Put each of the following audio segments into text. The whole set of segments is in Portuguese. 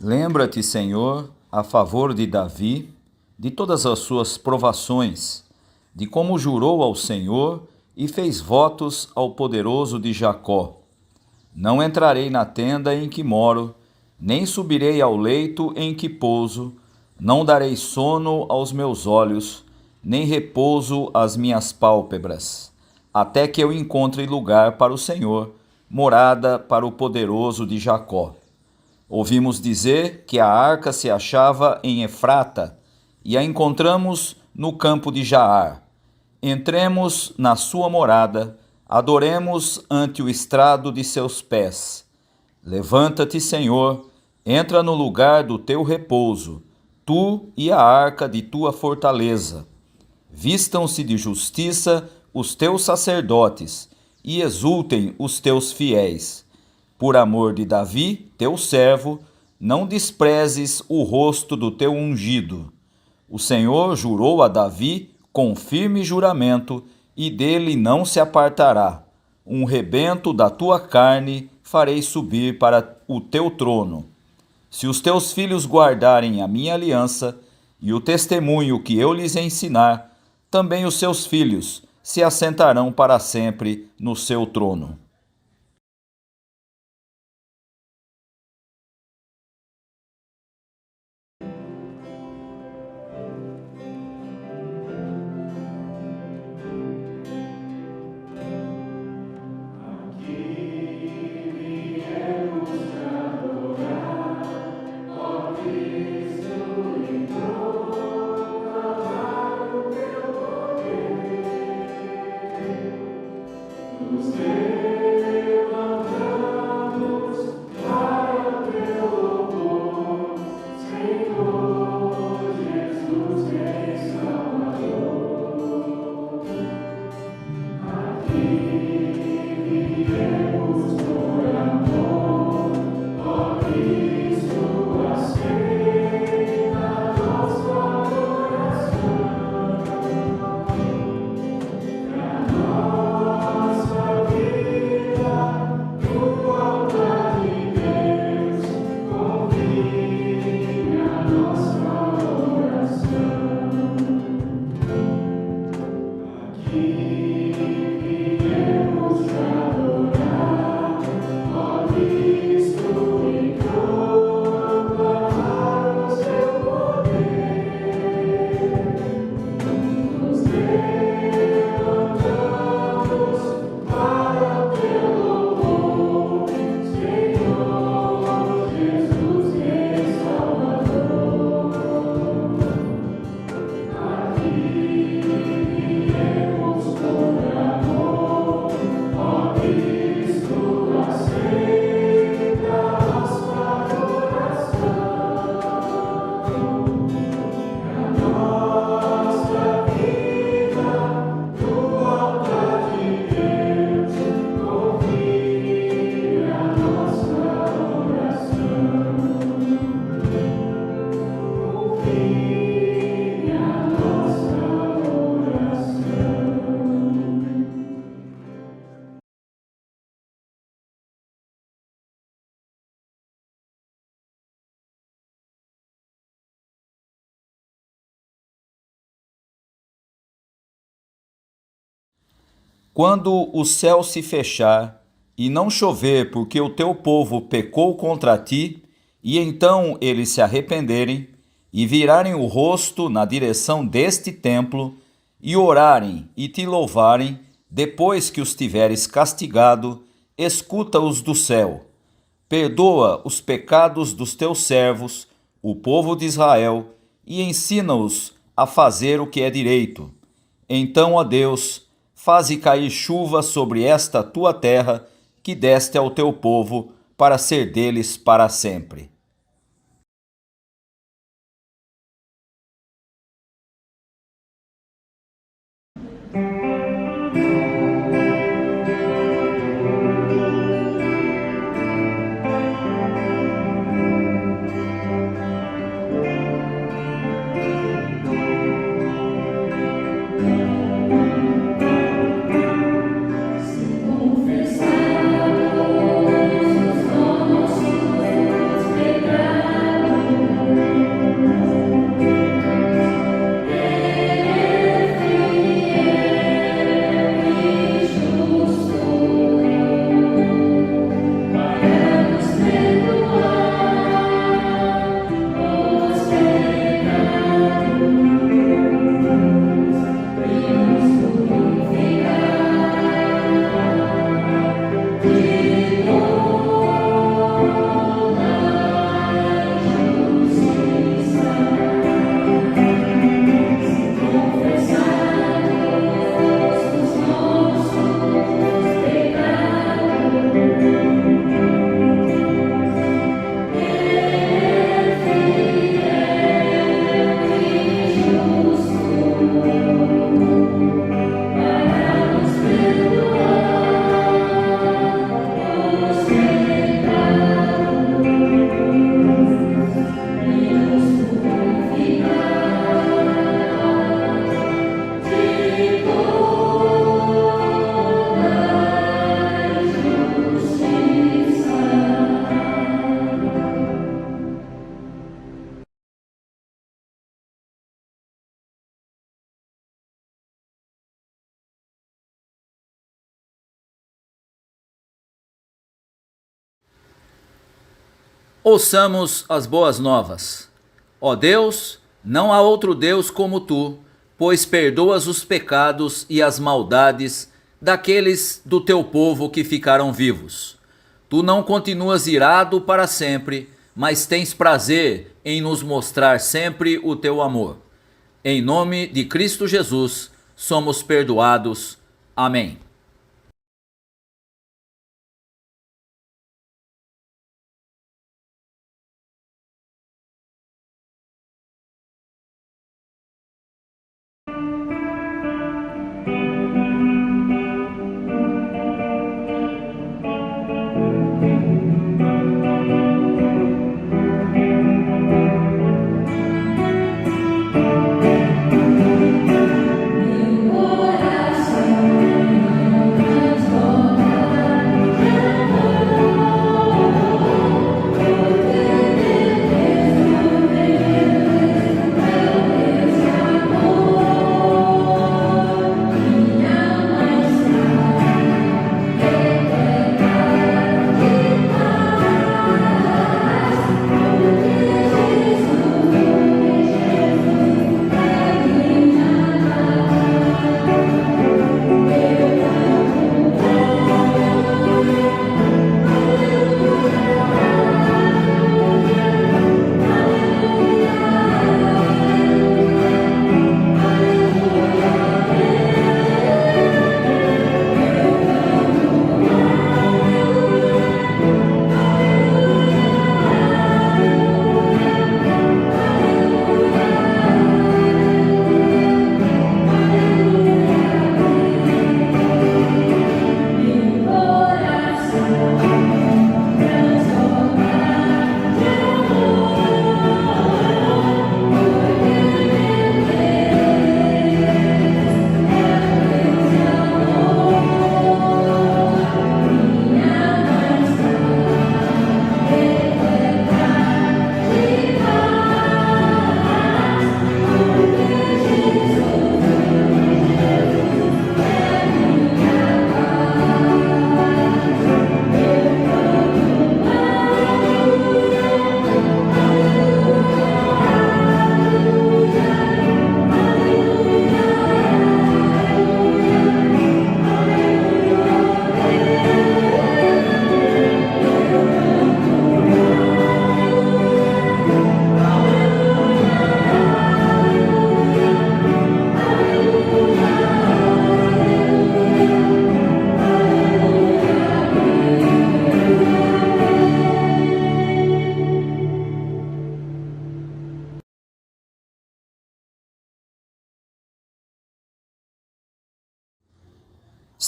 Lembra-te, Senhor, a favor de Davi, de todas as suas provações, de como jurou ao Senhor e fez votos ao poderoso de Jacó. Não entrarei na tenda em que moro, nem subirei ao leito em que pouso, não darei sono aos meus olhos, nem repouso às minhas pálpebras, até que eu encontre lugar para o Senhor, morada para o poderoso de Jacó. Ouvimos dizer que a arca se achava em Efrata e a encontramos no campo de Jaar. Entremos na sua morada, adoremos ante o estrado de seus pés. Levanta-te, Senhor, entra no lugar do teu repouso, tu e a arca de tua fortaleza. Vistam-se de justiça os teus sacerdotes e exultem os teus fiéis. Por amor de Davi, teu servo, não desprezes o rosto do teu ungido. O Senhor jurou a Davi com firme juramento, e dele não se apartará. Um rebento da tua carne farei subir para o teu trono. Se os teus filhos guardarem a minha aliança e o testemunho que eu lhes ensinar, também os seus filhos se assentarão para sempre no seu trono. Quando o céu se fechar e não chover porque o teu povo pecou contra ti, e então eles se arrependerem e virarem o rosto na direção deste templo e orarem e te louvarem, depois que os tiveres castigado, escuta-os do céu. Perdoa os pecados dos teus servos, o povo de Israel, e ensina-os a fazer o que é direito. Então, ó Deus, faze cair chuva sobre esta tua terra, que deste ao teu povo, para ser deles para sempre. Ouçamos as boas novas. Ó Deus, não há outro Deus como tu, pois perdoas os pecados e as maldades daqueles do teu povo que ficaram vivos. Tu não continuas irado para sempre, mas tens prazer em nos mostrar sempre o teu amor. Em nome de Cristo Jesus, somos perdoados. Amém.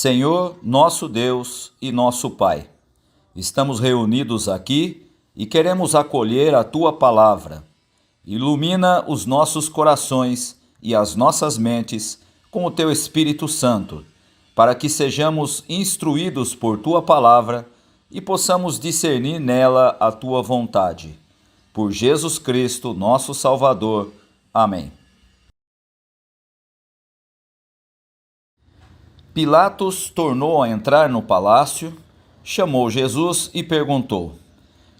Senhor, nosso Deus e nosso Pai, estamos reunidos aqui e queremos acolher a Tua palavra. Ilumina os nossos corações e as nossas mentes com o Teu Espírito Santo, para que sejamos instruídos por Tua palavra e possamos discernir nela a Tua vontade. Por Jesus Cristo, nosso Salvador. Amém. Pilatos tornou a entrar no palácio, chamou Jesus e perguntou: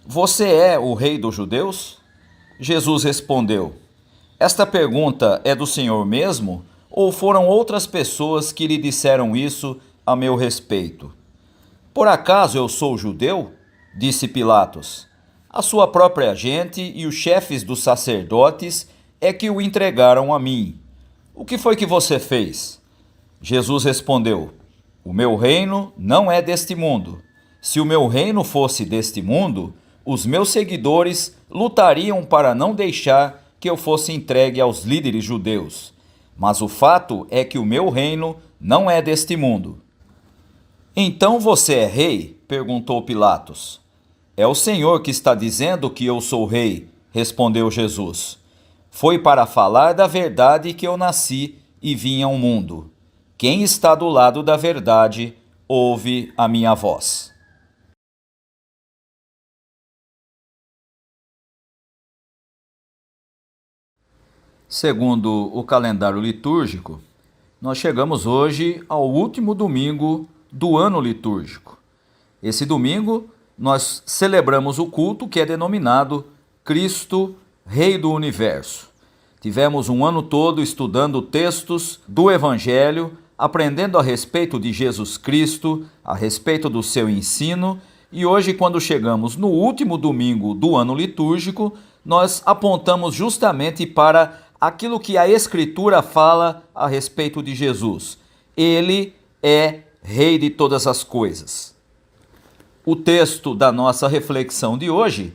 Você é o rei dos judeus? Jesus respondeu: Esta pergunta é do Senhor mesmo, ou foram outras pessoas que lhe disseram isso a meu respeito? Por acaso eu sou judeu? Disse Pilatos. A sua própria gente e os chefes dos sacerdotes é que o entregaram a mim. O que foi que você fez? Jesus respondeu: O meu reino não é deste mundo. Se o meu reino fosse deste mundo, os meus seguidores lutariam para não deixar que eu fosse entregue aos líderes judeus. Mas o fato é que o meu reino não é deste mundo. Então você é rei? Perguntou Pilatos. É o Senhor que está dizendo que eu sou rei, respondeu Jesus. Foi para falar da verdade que eu nasci e vim ao mundo. Quem está do lado da verdade, ouve a minha voz. Segundo o calendário litúrgico, nós chegamos hoje ao último domingo do ano litúrgico. Esse domingo nós celebramos o culto que é denominado Cristo, Rei do Universo. Tivemos um ano todo estudando textos do Evangelho, aprendendo a respeito de Jesus Cristo, a respeito do seu ensino, e hoje, quando chegamos no último domingo do ano litúrgico, nós apontamos justamente para aquilo que a Escritura fala a respeito de Jesus. Ele é Rei de todas as coisas. O texto da nossa reflexão de hoje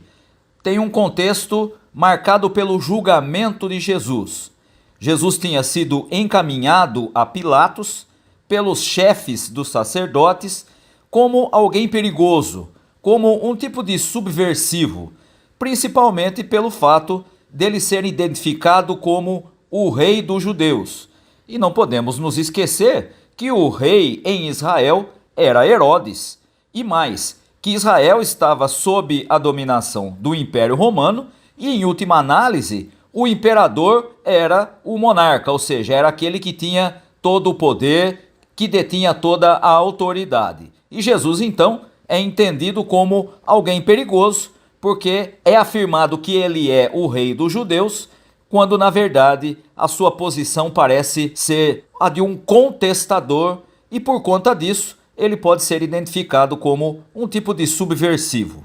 tem um contexto marcado pelo julgamento de Jesus. Jesus tinha sido encaminhado a Pilatos pelos chefes dos sacerdotes como alguém perigoso, como um tipo de subversivo, principalmente pelo fato dele ser identificado como o rei dos judeus. E não podemos nos esquecer que o rei em Israel era Herodes, e mais, que Israel estava sob a dominação do Império Romano e, em última análise, o imperador era o monarca, ou seja, era aquele que tinha todo o poder, que detinha toda a autoridade. E Jesus, então, é entendido como alguém perigoso, porque é afirmado que ele é o rei dos judeus, quando, na verdade, a sua posição parece ser a de um contestador e, por conta disso, ele pode ser identificado como um tipo de subversivo.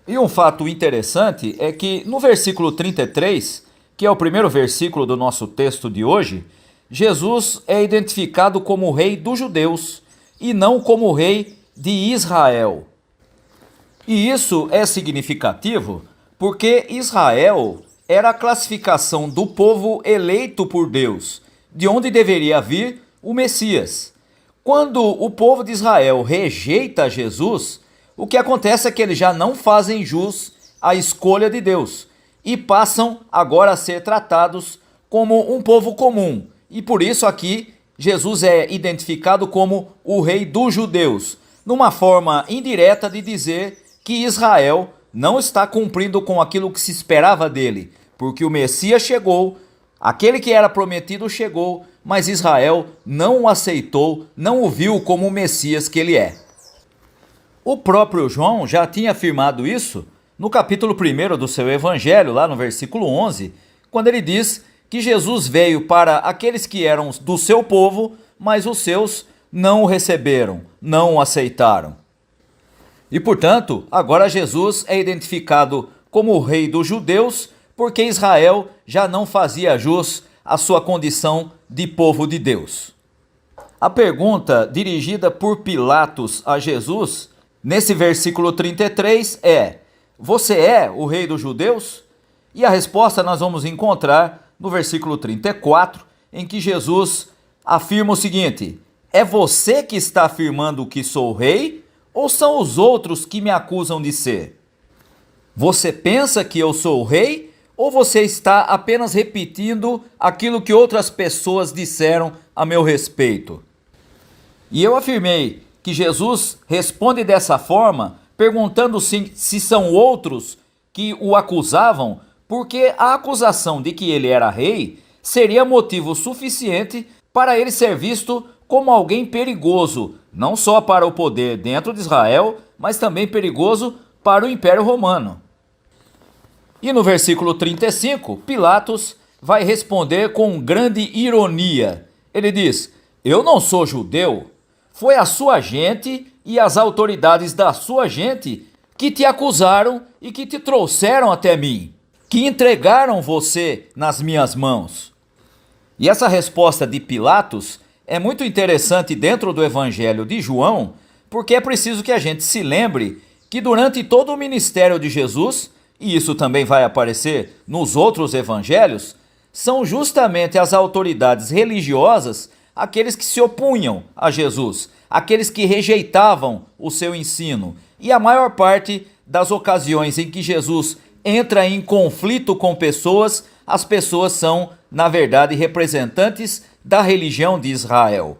E um fato interessante é que no versículo 33, que é o primeiro versículo do nosso texto de hoje, Jesus é identificado como o rei dos judeus e não como o rei de Israel. E isso é significativo porque Israel era a classificação do povo eleito por Deus, de onde deveria vir o Messias. Quando o povo de Israel rejeita Jesus, o que acontece é que eles já não fazem jus à escolha de Deus e passam agora a ser tratados como um povo comum. E por isso aqui Jesus é identificado como o rei dos judeus, numa forma indireta de dizer que Israel não está cumprindo com aquilo que se esperava dele, porque o Messias chegou, aquele que era prometido chegou, mas Israel não o aceitou, não o viu como o Messias que ele é. O próprio João já tinha afirmado isso no capítulo 1 do seu Evangelho, lá no versículo 11, quando ele diz que Jesus veio para aqueles que eram do seu povo, mas os seus não o receberam, não o aceitaram. E, portanto, agora Jesus é identificado como o rei dos judeus, porque Israel já não fazia jus à sua condição de povo de Deus. A pergunta dirigida por Pilatos a Jesus, nesse versículo 33, é: você é o rei dos judeus? E a resposta nós vamos encontrar no versículo 34, em que Jesus afirma o seguinte: é você que está afirmando que sou rei, ou são os outros que me acusam de ser? Você pensa que eu sou o rei, ou você está apenas repetindo aquilo que outras pessoas disseram a meu respeito? E eu afirmei que Jesus responde dessa forma, perguntando se são outros que o acusavam, porque a acusação de que ele era rei seria motivo suficiente para ele ser visto como alguém perigoso, não só para o poder dentro de Israel, mas também perigoso para o Império Romano. E no versículo 35, Pilatos vai responder com grande ironia. Ele diz: eu não sou judeu, foi a sua gente e as autoridades da sua gente que te acusaram e que te trouxeram até mim, que entregaram você nas minhas mãos. E essa resposta de Pilatos é muito interessante dentro do Evangelho de João, porque é preciso que a gente se lembre que durante todo o ministério de Jesus, e isso também vai aparecer nos outros evangelhos, são justamente as autoridades religiosas aqueles que se opunham a Jesus, aqueles que rejeitavam o seu ensino. E a maior parte das ocasiões em que Jesus entra em conflito com pessoas, as pessoas são, na verdade, representantes da religião de Israel.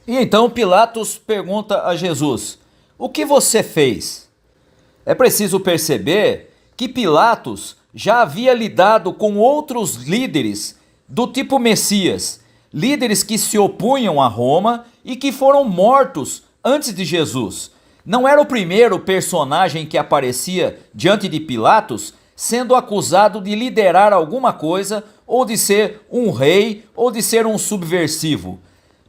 E então Pilatos pergunta a Jesus: o que você fez? É preciso perceber que Pilatos já havia lidado com outros líderes do tipo Messias, líderes que se opunham a Roma e que foram mortos antes de Jesus. Não era o primeiro personagem que aparecia diante de Pilatos sendo acusado de liderar alguma coisa, ou de ser um rei, ou de ser um subversivo.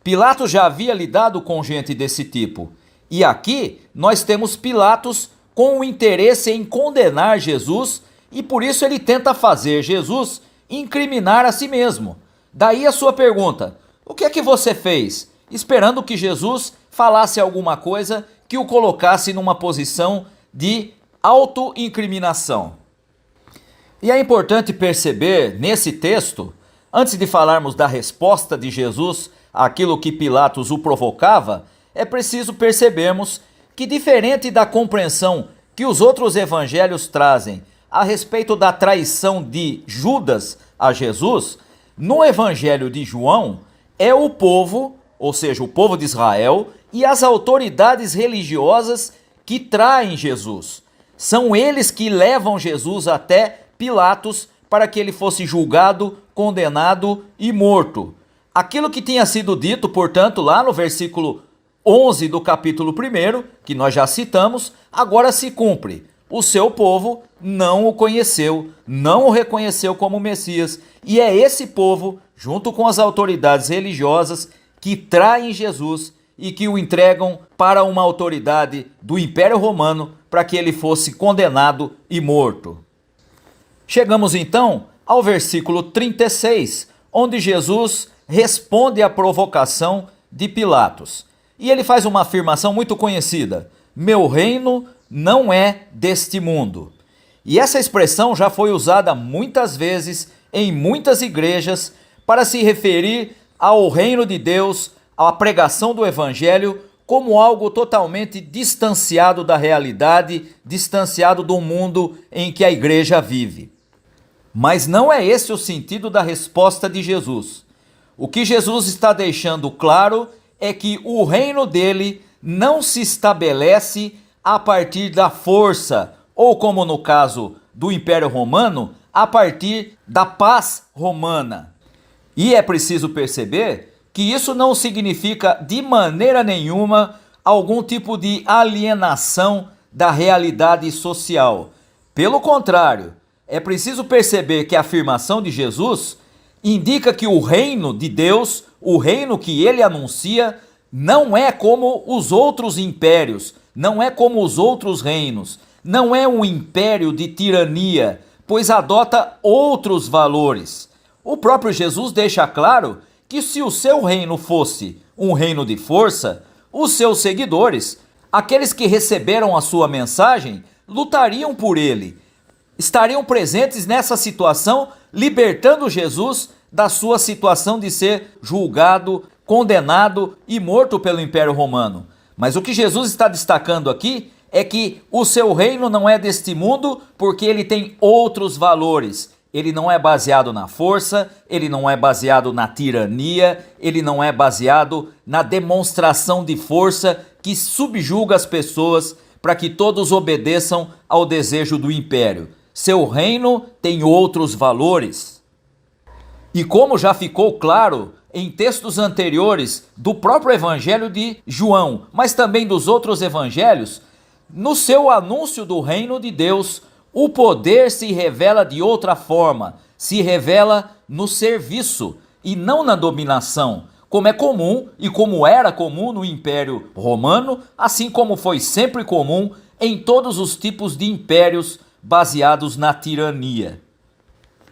Pilatos já havia lidado com gente desse tipo. E aqui nós temos Pilatos com o interesse em condenar Jesus, e por isso ele tenta fazer Jesus incriminar a si mesmo. Daí a sua pergunta: o que é que você fez? Esperando que Jesus falasse alguma coisa que o colocasse numa posição de autoincriminação. E é importante perceber nesse texto, antes de falarmos da resposta de Jesus àquilo que Pilatos o provocava, é preciso percebermos que, diferente da compreensão que os outros evangelhos trazem a respeito da traição de Judas a Jesus, no evangelho de João é o povo, ou seja, o povo de Israel e as autoridades religiosas que traem Jesus. São eles que levam Jesus até Pilatos para que ele fosse julgado, condenado e morto. Aquilo que tinha sido dito, portanto, lá no versículo 11 do capítulo 1, que nós já citamos, agora se cumpre. O seu povo não o conheceu, não o reconheceu como Messias, e é esse povo, junto com as autoridades religiosas, que traem Jesus e que o entregam para uma autoridade do Império Romano para que ele fosse condenado e morto. Chegamos então ao versículo 36, onde Jesus responde à provocação de Pilatos. E ele faz uma afirmação muito conhecida: meu reino não é deste mundo. E essa expressão já foi usada muitas vezes em muitas igrejas para se referir ao reino de Deus, à pregação do evangelho, como algo totalmente distanciado da realidade, distanciado do mundo em que a igreja vive. Mas não é esse o sentido da resposta de Jesus. O que Jesus está deixando claro é que o reino dele não se estabelece a partir da força, ou como no caso do Império Romano, a partir da paz romana. E é preciso perceber que isso não significa de maneira nenhuma algum tipo de alienação da realidade social. Pelo contrário, é preciso perceber que a afirmação de Jesus indica que o reino de Deus, o reino que ele anuncia, não é como os outros impérios, não é como os outros reinos, não é um império de tirania, pois adota outros valores. O próprio Jesus deixa claro que se o seu reino fosse um reino de força, os seus seguidores, aqueles que receberam a sua mensagem, lutariam por ele, estariam presentes nessa situação, libertando Jesus da sua situação de ser julgado, condenado e morto pelo Império Romano. Mas o que Jesus está destacando aqui é que o seu reino não é deste mundo, porque ele tem outros valores. Ele não é baseado na força, ele não é baseado na tirania, ele não é baseado na demonstração de força que subjuga as pessoas para que todos obedeçam ao desejo do império. Seu reino tem outros valores. E como já ficou claro em textos anteriores do próprio Evangelho de João, mas também dos outros evangelhos, no seu anúncio do reino de Deus, o poder se revela de outra forma, se revela no serviço e não na dominação, como é comum e como era comum no Império Romano, assim como foi sempre comum em todos os tipos de impérios baseados na tirania.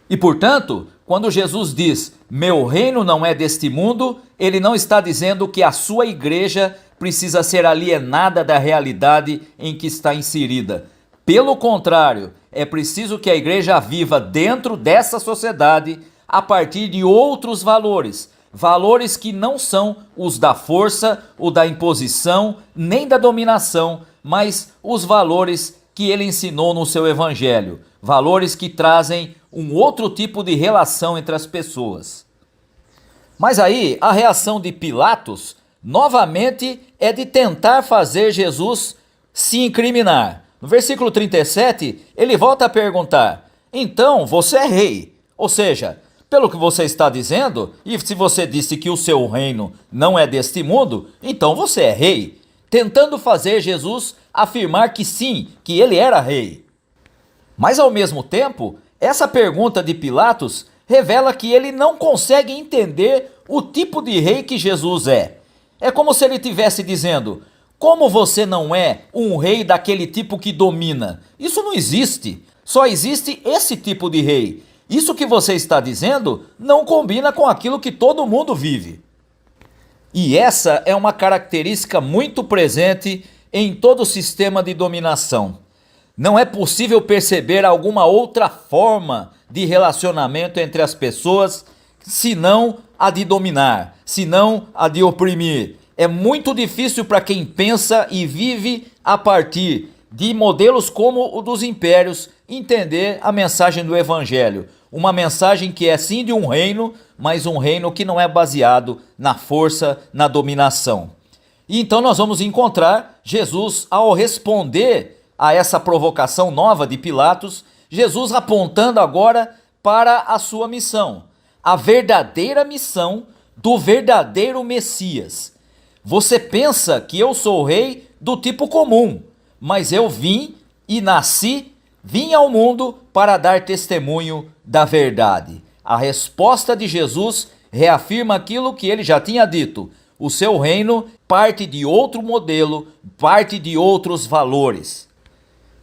E portanto, quando Jesus diz, meu reino não é deste mundo, ele não está dizendo que a sua igreja precisa ser alienada da realidade em que está inserida. Pelo contrário, é preciso que a igreja viva dentro dessa sociedade a partir de outros valores, valores que não são os da força, ou da imposição, nem da dominação, mas os valores que ele ensinou no seu evangelho, valores que trazem um outro tipo de relação entre as pessoas. Mas aí a reação de Pilatos, novamente, é de tentar fazer Jesus se incriminar. No versículo 37, ele volta a perguntar, então você é rei? Ou seja, pelo que você está dizendo, e se você disse que o seu reino não é deste mundo, então você é rei. tentando fazer Jesus afirmar que sim, que ele era rei. Mas ao mesmo tempo, essa pergunta de Pilatos revela que ele não consegue entender o tipo de rei que Jesus é. É como se ele estivesse dizendo: como você não é um rei daquele tipo que domina? Isso não existe. Só existe esse tipo de rei. Isso que você está dizendo não combina com aquilo que todo mundo vive. E essa é uma característica muito presente em todo o sistema de dominação. Não é possível perceber alguma outra forma de relacionamento entre as pessoas senão a de dominar, senão a de oprimir. É muito difícil para quem pensa e vive a partir de modelos como o dos impérios entender a mensagem do Evangelho. Uma mensagem que é sim de um reino, mas um reino que não é baseado na força, na dominação. E então nós vamos encontrar Jesus ao responder a essa provocação nova de Pilatos, Jesus apontando agora para a sua missão, a verdadeira missão do verdadeiro Messias. Você pensa que eu sou rei do tipo comum, mas eu vim ao mundo para dar testemunho da verdade. A resposta de Jesus reafirma aquilo que ele já tinha dito: o seu reino parte de outro modelo, parte de outros valores.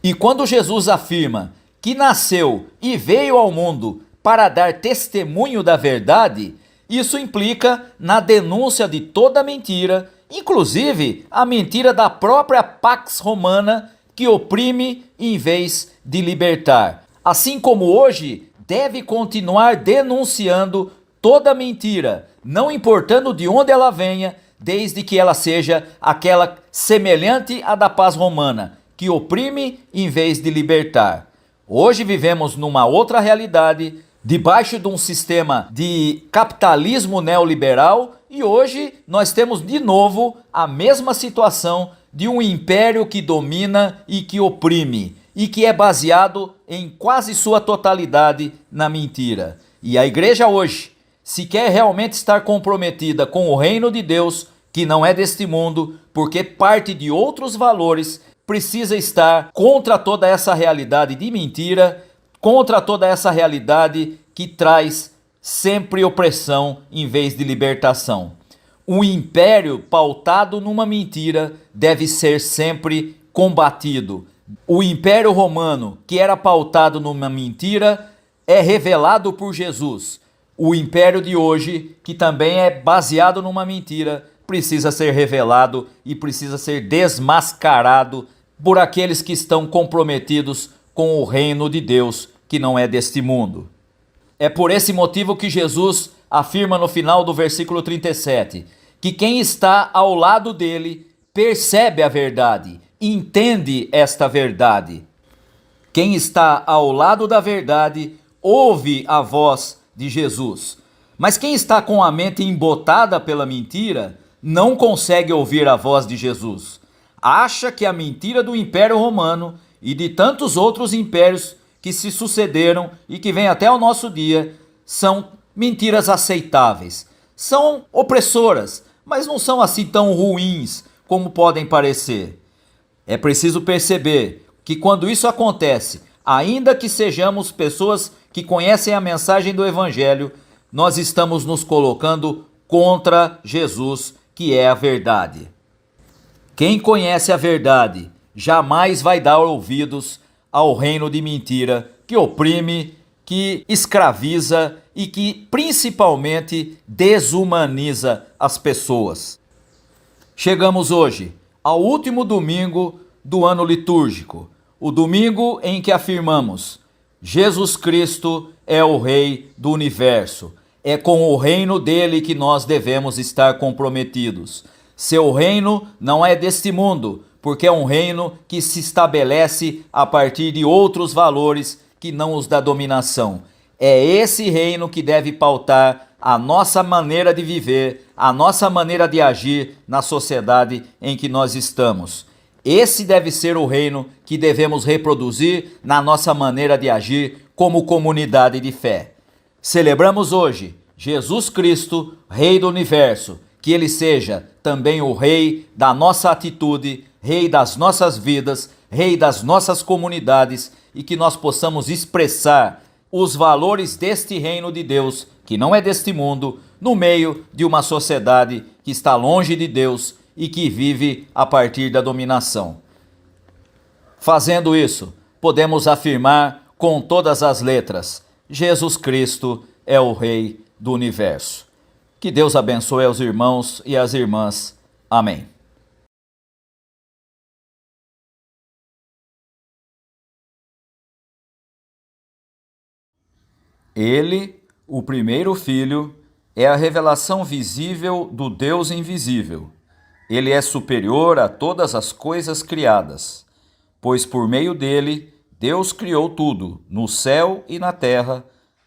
E quando Jesus afirma que nasceu e veio ao mundo para dar testemunho da verdade, isso implica na denúncia de toda mentira, inclusive a mentira da própria Pax Romana, que oprime em vez de libertar. Assim como hoje deve continuar denunciando toda mentira, não importando de onde ela venha, desde que ela seja aquela semelhante à da paz romana, que oprime em vez de libertar. Hoje vivemos numa outra realidade, debaixo de um sistema de capitalismo neoliberal, e hoje nós temos de novo a mesma situação de um império que domina e que oprime, e que é baseado em quase sua totalidade na mentira. E a igreja hoje, se quer realmente estar comprometida com o reino de Deus, que não é deste mundo, porque parte de outros valores, precisa estar contra toda essa realidade de mentira, contra toda essa realidade que traz sempre opressão em vez de libertação. Um império pautado numa mentira deve ser sempre combatido. O Império Romano, que era pautado numa mentira, é revelado por Jesus. O império de hoje, que também é baseado numa mentira, precisa ser revelado e precisa ser desmascarado por aqueles que estão comprometidos com o reino de Deus, que não é deste mundo. É por esse motivo que Jesus afirma no final do versículo 37, que quem está ao lado dele percebe a verdade, entende esta verdade. Quem está ao lado da verdade ouve a voz de Jesus. Mas quem está com a mente embotada pela mentira não consegue ouvir a voz de Jesus. Acha que a mentira do Império Romano e de tantos outros impérios que se sucederam e que vêm até o nosso dia são mentiras aceitáveis. São opressoras, mas não são assim tão ruins como podem parecer. É preciso perceber que quando isso acontece, ainda que sejamos pessoas que conhecem a mensagem do Evangelho, nós estamos nos colocando contra Jesus, que é a verdade. Quem conhece a verdade jamais vai dar ouvidos ao reino de mentira que oprime, que escraviza e que principalmente desumaniza as pessoas. Chegamos hoje ao último domingo do ano litúrgico, o domingo em que afirmamos: Jesus Cristo é o Rei do Universo. É com o reino dele que nós devemos estar comprometidos. Seu reino não é deste mundo, porque é um reino que se estabelece a partir de outros valores que não os da dominação. É esse reino que deve pautar a nossa maneira de viver, a nossa maneira de agir na sociedade em que nós estamos. Esse deve ser o reino que devemos reproduzir na nossa maneira de agir como comunidade de fé. Celebramos hoje Jesus Cristo, Rei do Universo, que Ele seja também o Rei da nossa atitude, Rei das nossas vidas, Rei das nossas comunidades, e que nós possamos expressar os valores deste reino de Deus, que não é deste mundo, no meio de uma sociedade que está longe de Deus e que vive a partir da dominação. Fazendo isso, podemos afirmar com todas as letras: Jesus Cristo é o Rei do universo. Que Deus abençoe aos irmãos e às irmãs. Amém. Ele, o primeiro Filho, é a revelação visível do Deus invisível. Ele é superior a todas as coisas criadas, pois por meio dele Deus criou tudo, no céu e na terra,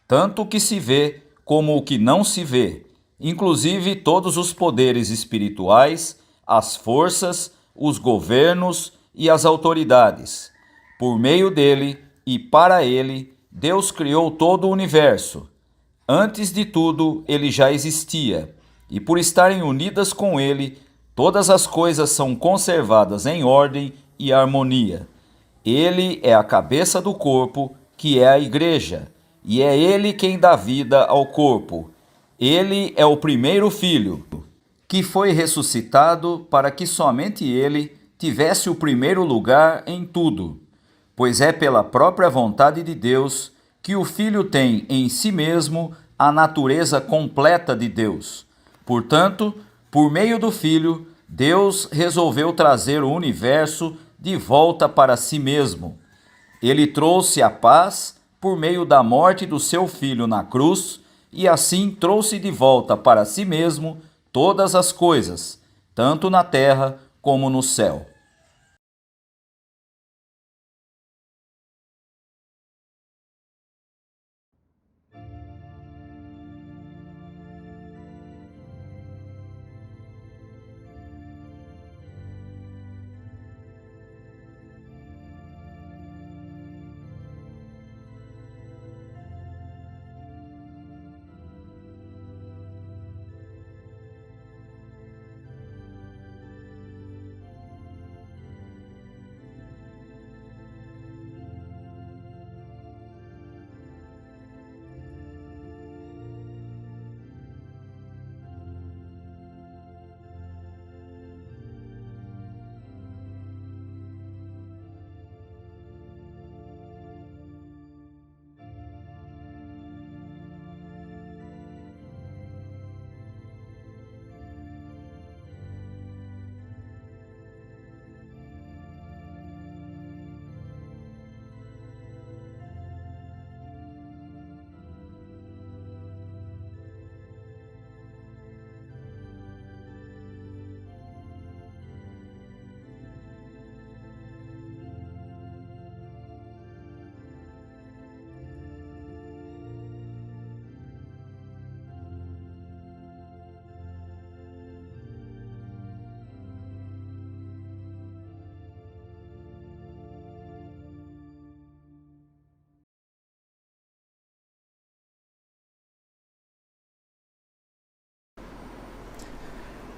tanto o que se vê como o que não se vê, inclusive todos os poderes espirituais, as forças, os governos e as autoridades. Por meio dele e para ele, Deus criou todo o universo. Antes de tudo, ele já existia, e por estarem unidas com ele, todas as coisas são conservadas em ordem e harmonia. Ele é a cabeça do corpo, que é a igreja, e é ele quem dá vida ao corpo. Ele é o primeiro filho, que foi ressuscitado para que somente ele tivesse o primeiro lugar em tudo, pois é pela própria vontade de Deus que o Filho tem em si mesmo a natureza completa de Deus. Portanto, por meio do Filho, Deus resolveu trazer o universo de volta para si mesmo. Ele trouxe a paz por meio da morte do seu Filho na cruz e assim trouxe de volta para si mesmo todas as coisas, tanto na terra como no céu.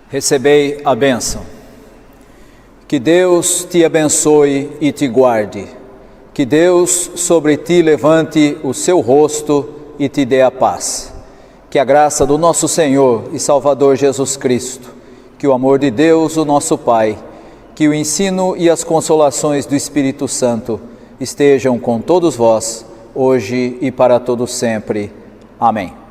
Recebei a bênção. Que Deus te abençoe e te guarde. Que Deus sobre ti levante o seu rosto e te dê a paz. Que a graça do nosso Senhor e Salvador Jesus Cristo, que o amor de Deus, o nosso Pai, que o ensino e as consolações do Espírito Santo estejam com todos vós, hoje e para todos sempre. Amém.